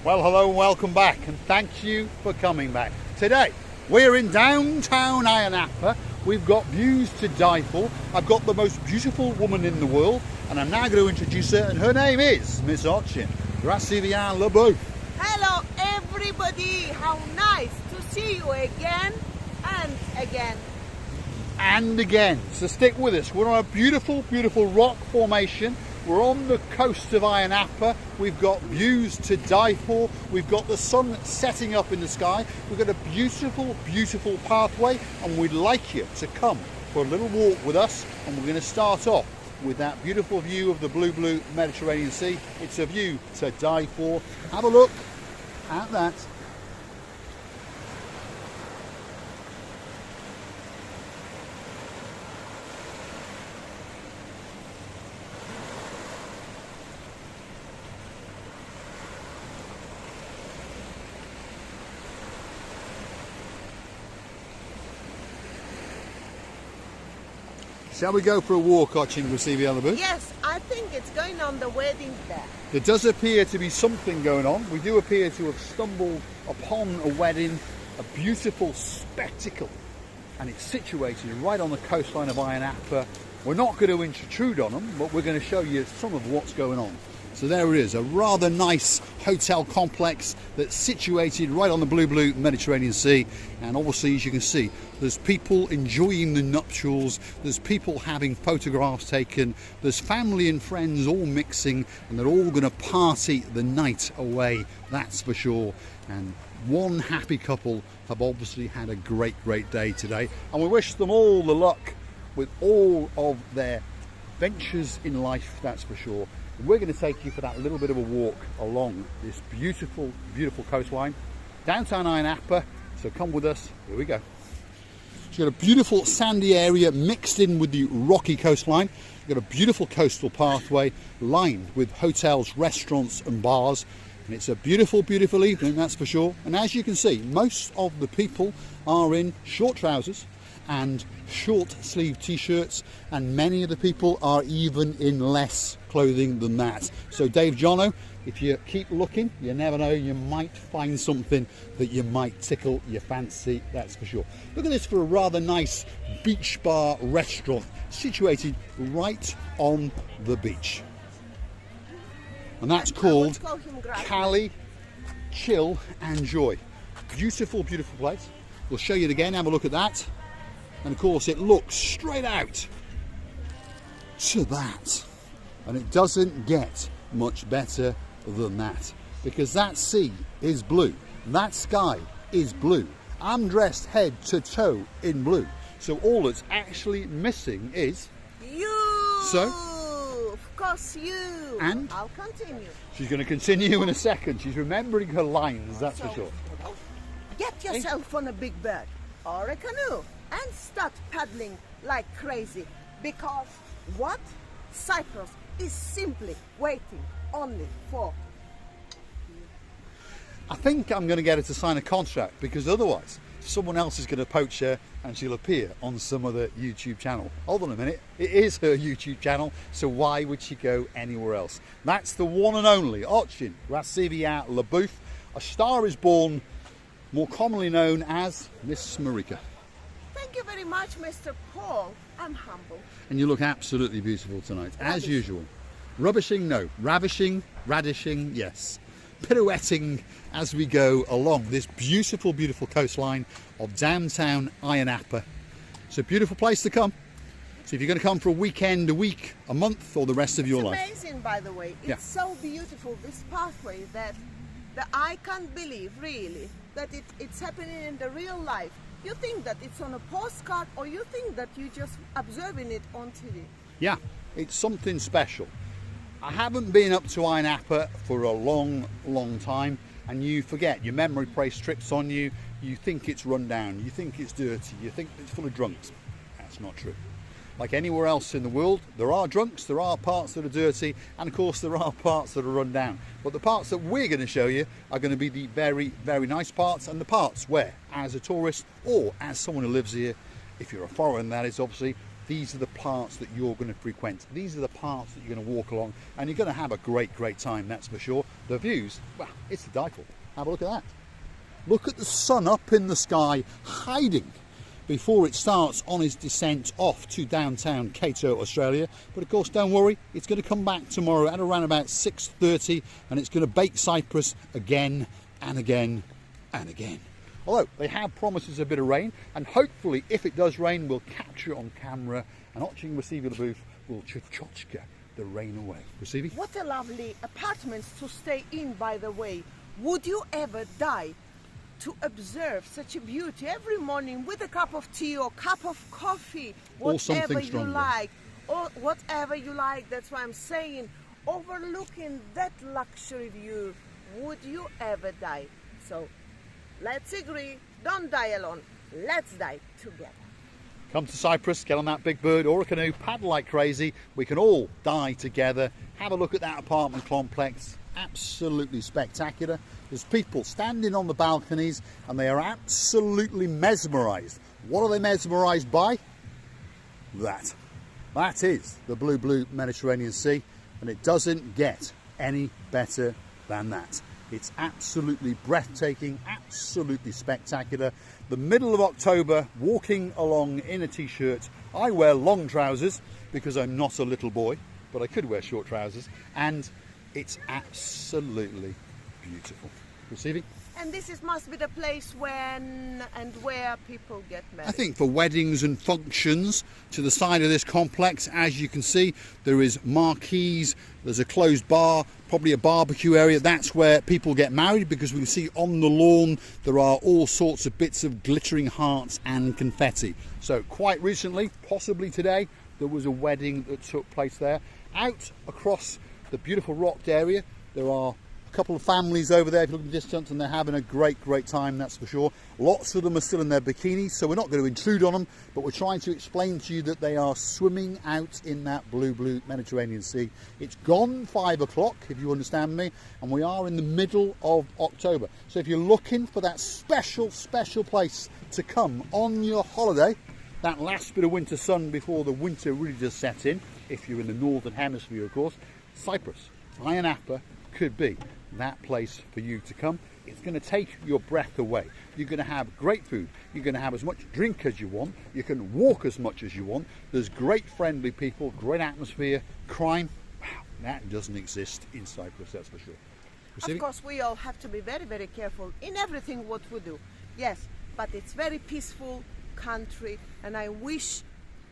Well, hello and welcome back, and thank you for coming back. Today, we're in downtown Ayia Napa. We've got views to die for. I've got the most beautiful woman in the world, and I'm now going to introduce her, and her name is Miss Ayia Napa. Hello everybody, how nice to see you again and again. And again, so stick with us. We're on a beautiful, beautiful rock formation. We're on the coast of Ayia Napa. We've got views to die for. We've got the sun setting up in the sky. We've got a beautiful, beautiful pathway, and we'd like you to come for a little walk with us. And we're going to start off with that beautiful view of the blue Mediterranean Sea. It's a view to die for. Have a look at that. Shall we go for a walk, Ayia Napa? Yes, I think it's going on the wedding there. There does appear to be something going on. We do appear to have stumbled upon a wedding, a beautiful spectacle, and it's situated right on the coastline of Ayia Napa. We're not going to intrude on them, but we're going to show you some of what's going on. So there it is, a rather nice hotel complex that's situated right on the blue Mediterranean Sea. And obviously, as you can see, there's people enjoying the nuptials, there's people having photographs taken, there's family and friends all mixing, and they're all going to party the night away, that's for sure. And one happy couple have obviously had a great day today, and we wish them all the luck with all of their ventures in life, that's for sure. We're going to take you for that little bit of a walk along this beautiful, beautiful coastline, downtown Ayia Napa. So come with us, here we go. You've got a beautiful sandy area mixed in with the rocky coastline. You've got a beautiful coastal pathway lined with hotels, restaurants and bars. And it's a beautiful, beautiful evening, that's for sure. And as you can see, most of the people are in short trousers and short sleeve t-shirts, and many of the people are even in less clothing than that. So Dave Jono, if you keep looking, you never know, you might find something that you might tickle your fancy, that's for sure. Look at this for a rather nice beach bar restaurant situated right on the beach, and that's called Cali Chill and Joy. Beautiful, beautiful place. We'll show you it again, have a look at that. And of course it looks straight out to that, and it doesn't get much better than that, because that sea is blue, that sky is blue. I'm dressed head to toe in blue, so all that's actually missing is you. So of course you. And I'll continue. She's going to continue in a second. She's remembering her lines, that's for sure. Get yourself on a big bird or a canoe and start paddling like crazy, because what? Cyprus is simply waiting only for you. I think I'm going to get her to sign a contract, because otherwise someone else is going to poach her and she'll appear on some other YouTube channel. Hold on a minute, it is her YouTube channel, so why would she go anywhere else? That's the one and only Ayia Napa. A Star is Born, more commonly known as Miss Marika. Thank you very much, Mr. Paul. I'm humble. And you look absolutely beautiful tonight, as usual. Rubbishing, no. Ravishing, radishing, yes. Pirouetting as we go along this beautiful, beautiful coastline of downtown Ayia Napa. It's a beautiful place to come. So if you're going to come for a weekend, a week, a month, or the rest of your life. It's amazing, by the way. It's so beautiful, this pathway, that I can't believe, really, that it's happening in the real life. You think that it's on a postcard, or you think that you're just observing it on TV. Yeah, it's something special. I haven't been up to Ayia Napa for a long time, and you forget, your memory plays tricks on you. You think it's run down, you think it's dirty, you think it's full of drunks. That's not true. Like anywhere else in the world, there are drunks, there are parts that are dirty, and of course there are parts that are run down. But the parts that we're going to show you are going to be the very, very nice parts, and the parts where, as a tourist or as someone who lives here, if you're a foreigner that is obviously, these are the parts that you're going to frequent. These are the paths that you're going to walk along, and you're going to have a great time, that's for sure. The views, well, it's to die for. Have a look at that. Look at the sun up in the sky, hiding before it starts on its descent off to downtown Cato, Australia. But of course, don't worry, it's going to come back tomorrow at around about 6:30, and it's going to bake Cyprus again and again and again. Although they have promised us a bit of rain, and hopefully if it does rain, we'll capture it on camera, and watching Recife the booth will tchotchka the rain away. Recife? What a lovely apartments to stay in, by the way. Would you ever die to observe such a beauty every morning with a cup of tea or cup of coffee, whatever you like, or whatever you like? That's why I'm saying, overlooking that luxury view, would you ever die? So let's agree, don't die alone, let's die together. Come to Cyprus, get on that big bird or a canoe, paddle like crazy. We can all die together. Have a look at that apartment complex. Absolutely spectacular. There's people standing on the balconies and they are absolutely mesmerised. What are they mesmerised by? That. That is the blue Mediterranean Sea, and it doesn't get any better than that. It's absolutely breathtaking, absolutely spectacular. The middle of October, walking along in a t-shirt. I wear long trousers because I'm not a little boy, but I could wear short trousers, and it's absolutely beautiful. Receiving? And this must be the place when and where people get married. I think for weddings and functions, to the side of this complex, as you can see, there is marquees, there's a closed bar, probably a barbecue area. That's where people get married, because we can see on the lawn there are all sorts of bits of glittering hearts and confetti. So quite recently, possibly today, there was a wedding that took place there. Out across the beautiful rocked area, there are a couple of families over there, if you look at the distance, and they're having a great time, that's for sure. Lots of them are still in their bikinis, so we're not going to intrude on them, but we're trying to explain to you that they are swimming out in that blue Mediterranean Sea. It's gone 5 o'clock, if you understand me, and we are in the middle of October. So if you're looking for that special place to come on your holiday, that last bit of winter sun before the winter really does set in, if you're in the northern hemisphere, of course, Cyprus, Ayia Napa could be that place for you to come. It's going to take your breath away. You're going to have great food. You're going to have as much drink as you want. You can walk as much as you want. There's great friendly people, great atmosphere. Crime, wow, that doesn't exist in Cyprus, that's for sure. Of course, we all have to be very careful in everything what we do. Yes, but it's very peaceful country, and I wish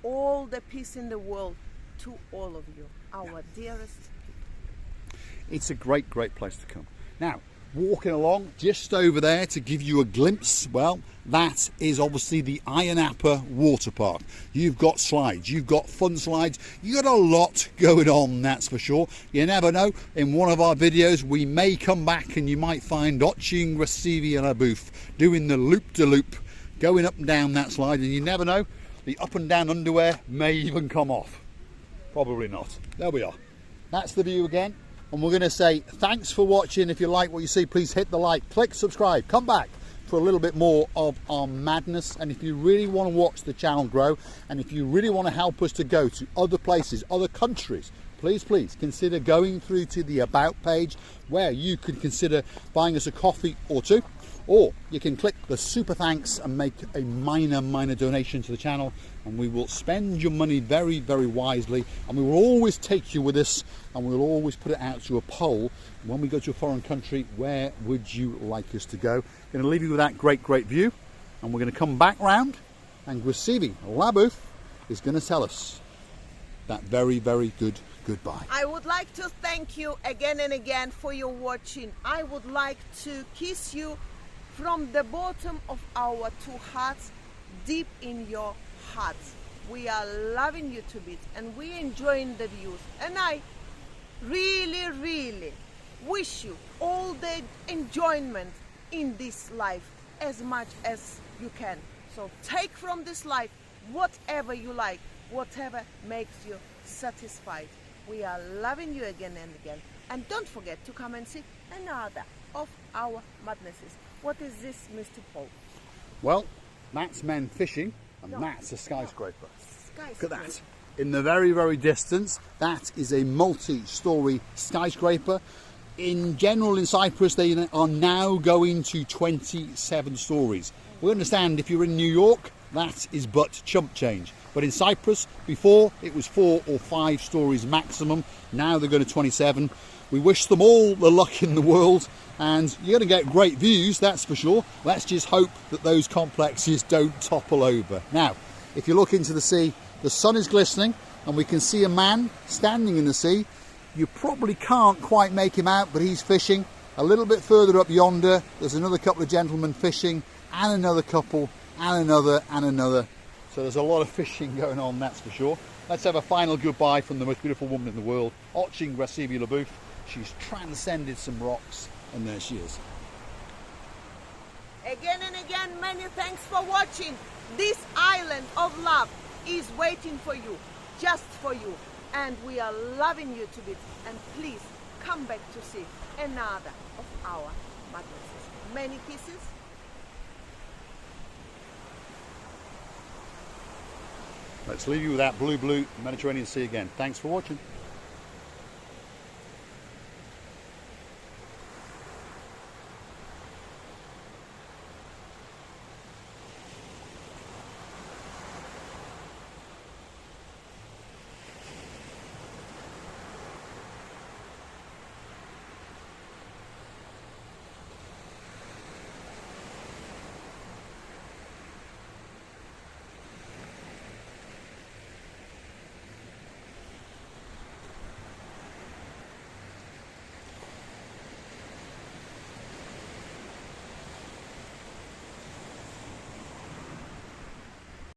all the peace in the world to all of you, our dearest people. It's a great place to come. Now, walking along just over there to give you a glimpse, well, that is obviously the Ayia Napa water park. You've got slides, you've got fun slides, you've got a lot going on, that's for sure. You never know, in one of our videos we may come back and you might find Oching Recife in a booth doing the loop-de-loop, going up and down that slide, and you never know, the up and down underwear may even come off. Probably not. There we are. That's the view again. And we're going to say thanks for watching. If you like what you see, please hit the like, click subscribe, come back for a little bit more of our madness. And if you really want to watch the channel grow, and if you really want to help us to go to other places, other countries, please consider going through to the About page, where you could consider buying us a coffee or two, or you can click the super thanks and make a minor donation to the channel, and we will spend your money very wisely, and we will always take you with us, and we'll always put it out to a poll when we go to a foreign country. Where would you like us to go? I'm going to leave you with that great view, and we're going to come back round, and Recife Labouf is going to tell us that very good goodbye. I would like to thank you again and again for your watching. I would like to kiss you from the bottom of our two hearts, deep in your hearts. We are loving you to bits, and we enjoying the views, and I really wish you all the enjoyment in this life as much as you can. So take from this life whatever you like, whatever makes you satisfied. We are loving you again and again, and don't forget to come and see another of our madnesses. What is this, Mr. Paul? Well, that's men fishing, and that's a skyscraper. skyscraper. Look at that. In the very, very distance, that is a multi-storey skyscraper. In general, in Cyprus, they are now going to 27 stories. We understand if you're in New York, that is but chump change. But in Cyprus, before, it was 4 or 5 stories maximum. Now they're going to 27. We wish them all the luck in the world, and you're going to get great views, that's for sure. Let's just hope that those complexes don't topple over. Now, if you look into the sea, the sun is glistening, and we can see a man standing in the sea. You probably can't quite make him out, but he's fishing. A little bit further up yonder, there's another couple of gentlemen fishing, and another couple, and another. So there's a lot of fishing going on, that's for sure. Let's have a final goodbye from the most beautiful woman in the world, Ochin Grasivi Labouf. She's transcended some rocks, and there she is. Again and again, many thanks for watching. This island of love is waiting for you, just for you. And we are loving you to bits. And please come back to see another of our mattresses. Many kisses. Let's leave you with that blue Mediterranean Sea again. Thanks for watching.